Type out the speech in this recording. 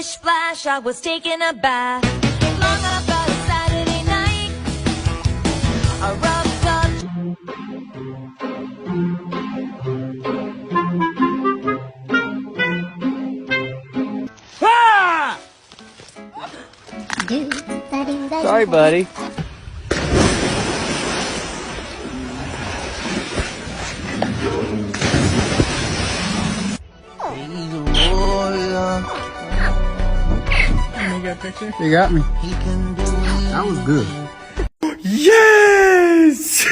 splish splash, I was taking a bath. Long about a Saturday night, I rubbed up. Ah! Sorry, buddy. You got me. That was good. Yes!